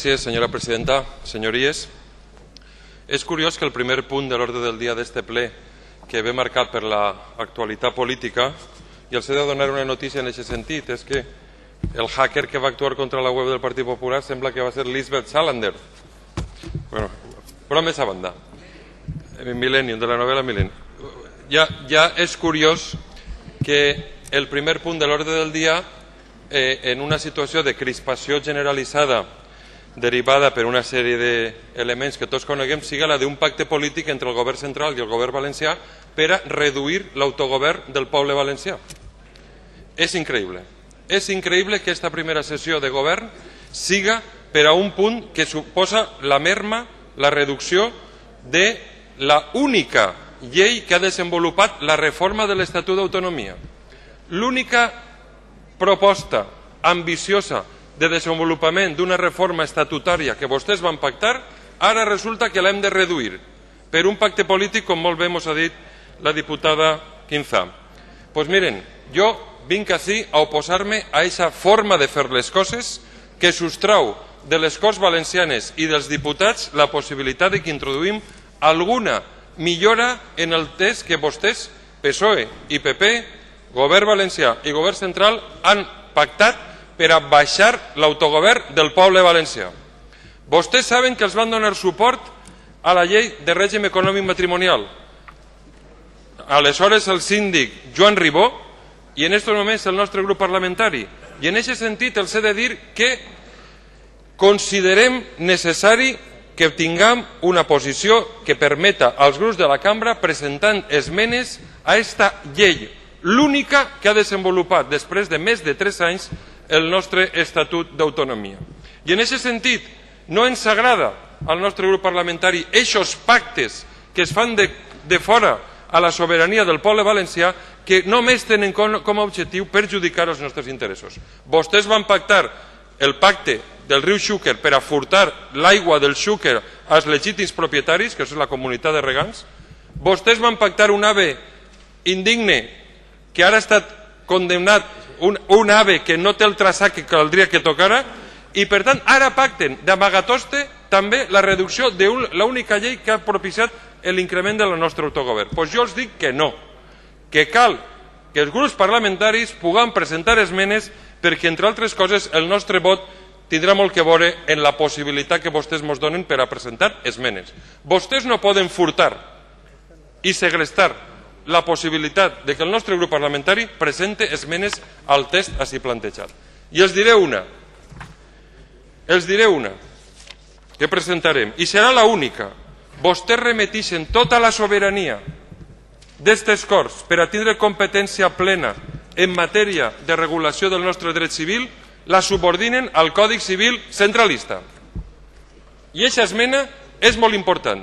Gràcies, senyora presidenta. Senyories, és curiós que el primer punt de l'ordre del dia d'este ple, que ve marcat per l'actualitat política, i els he de donar una notícia en aquest sentit, és que el hacker que va actuar contra la web del Partit Popular sembla que va ser Lisbeth Salander. Bueno, però més a banda. Millennium, de la novel·la Millennium. Ja és curiós que el primer punt de l'ordre del dia, en una situació de crispació generalitzada derivada per una sèrie d'elements que tots coneguem, siga la d'un pacte polític entre el govern central i el govern valencià per a reduir l'autogovern del poble valencià. És increïble. És increïble que aquesta primera sessió de govern siga per a un punt que suposa la merma, la reducció de la única llei que ha desenvolupat la reforma de l'Estatut d'Autonomia. L'única proposta ambiciosa de desenvolupament d'una reforma estatutària que vostès van pactar, ara resulta que l'hem de reduir per un pacte polític, com molt bé ens ha dit la diputada Quinzá. Doncs miren, jo vinc ací a oposar-me a aquesta forma de fer les coses que sostrau de les Corts Valencianes i dels diputats la possibilitat de que introduïm alguna millora en el text que vostès, PSOE i PP, Govern Valencià i Govern Central, han pactat per a baixar l'autogovern del poble valencià. Vostès saben que els van donar suport a la llei de règim econòmic matrimonial. Aleshores el síndic Joan Ribó i en aquests moments el nostre grup parlamentari. I en aquest sentit els he de dir que considerem necessari que tinguem una posició que permeta als grups de la cambra presentar esmenes a aquesta llei, l'única que ha desenvolupat després de més de 3 anys el nostre Estatut d'Autonomia. I en aquest sentit no ens agrada al nostre grup parlamentari aquests pactes que es fan de fora a la sobirania del poble valencià que només tenen com a objectiu perjudicar els nostres interessos. Vostès van pactar el pacte del riu Xúquer per a furtar l'aigua del Xúquer als legítims propietaris, que és la comunitat de regants. Vostès van pactar un AVE indigne que ara ha estat condemnat, un AVE que no té el traçat que caldria que tocara, i per tant ara pacten d'amagatoste també la reducció de l'única llei que ha propiciat l'increment del nostre autogovern. Doncs jo els dic que no, que cal que els grups parlamentaris puguem presentar esmenes perquè, entre altres coses, el nostre vot tindrà molt que veure en la possibilitat que vostès ens donen per a presentar esmenes. Vostès no poden furtar i segrestar la possibilitat de que el nostre grup parlamentari presente esmenes al text així plantejat. I els diré una que presentarem, i serà l'única. Vostès remetixen tota la sobirania d'estes Corts per a tindre competència plena en matèria de regulació del nostre dret civil, la subordinen al Codi Civil centralista. I aquesta esmena és molt important,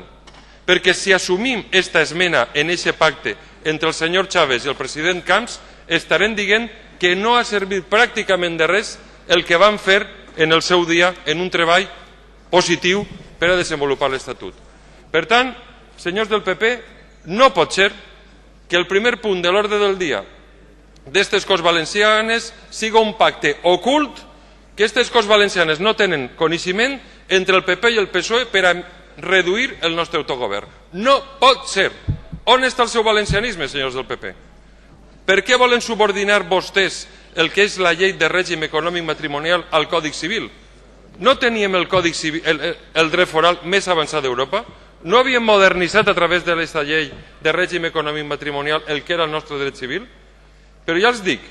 perquè si assumim aquesta esmena en aquest pacte entre el senyor Chaves i el president Camps, estarem dient que no ha servit pràcticament de res el que van fer en el seu dia en un treball positiu per a desenvolupar l'Estatut. Per tant, senyors del PP, no pot ser que el primer punt de l'ordre del dia d'aquestes Corts Valencianes siga un pacte ocult que aquestes Corts Valencianes no tenen coneixement entre el PP i el PSOE per a reduir el nostre autogovern. No pot ser. On està el seu valencianisme, senyors del PP? Per què volen subordinar vostès el que és la llei de règim econòmic matrimonial al Codi Civil? No teníem el dret foral més avançat d'Europa? No havíem modernitzat a través d'aquesta llei de règim econòmic matrimonial el que era el nostre dret civil? Però ja els dic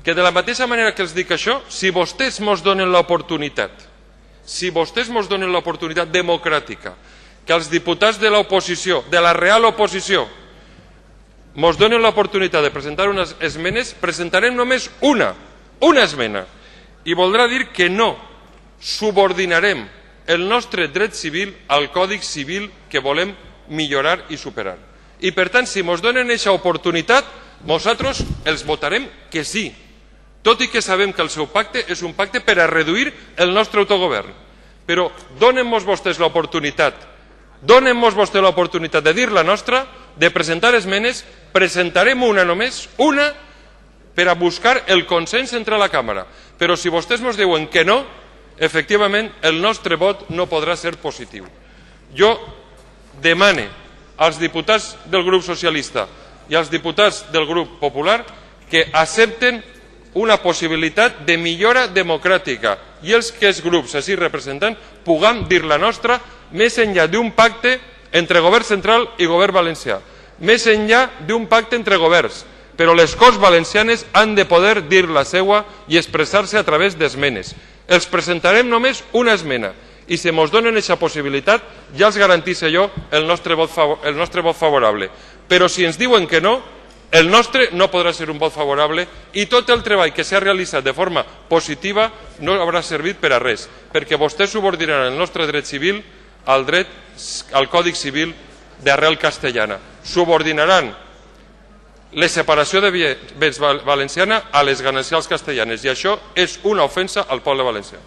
que de la mateixa manera que els dic això, si vostès ens donen l'oportunitat, democràtica, que els diputats de l'oposició, de la real oposició, ens donen l'oportunitat de presentar unes esmenes, presentarem només una esmena. I voldrà dir que no subordinarem el nostre dret civil al Codi Civil que volem millorar i superar. I per tant, si ens donen aquesta oportunitat, nosaltres els votarem que sí, tot i que sabem que el seu pacte és un pacte per a reduir el nostre autogovern. Però donen-nos vostès l'oportunitat de dir la nostra, de presentar esmenes, presentarem una només, una, per a buscar el consens entre la càmera. Però si vostès ens diuen que no, efectivament el nostre vot no podrà ser positiu. Jo demane als diputats del grup socialista i als diputats del grup popular que accepten una possibilitat de millora democràtica i els que els grups així representant puguem dir la nostra més enllà d'un pacte entre govern central i govern valencià, més enllà d'un pacte entre governs, però les Corts Valencianes han de poder dir la seva i expressar-se a través d'esmenes. Els presentarem només una esmena i si ens donen aquesta possibilitat ja els garantisse jo el nostre vot favorable. Però si ens diuen que no, el nostre no podrà ser un vot favorable i tot el treball que s'ha realitzat de forma positiva no haurà servit per a res, perquè vostès subordinaran el nostre dret civil al Codi Civil d'arrel castellana. Subordinaran la separació de béns valenciana a les ganancials castellanes i això és una ofensa al poble valencià.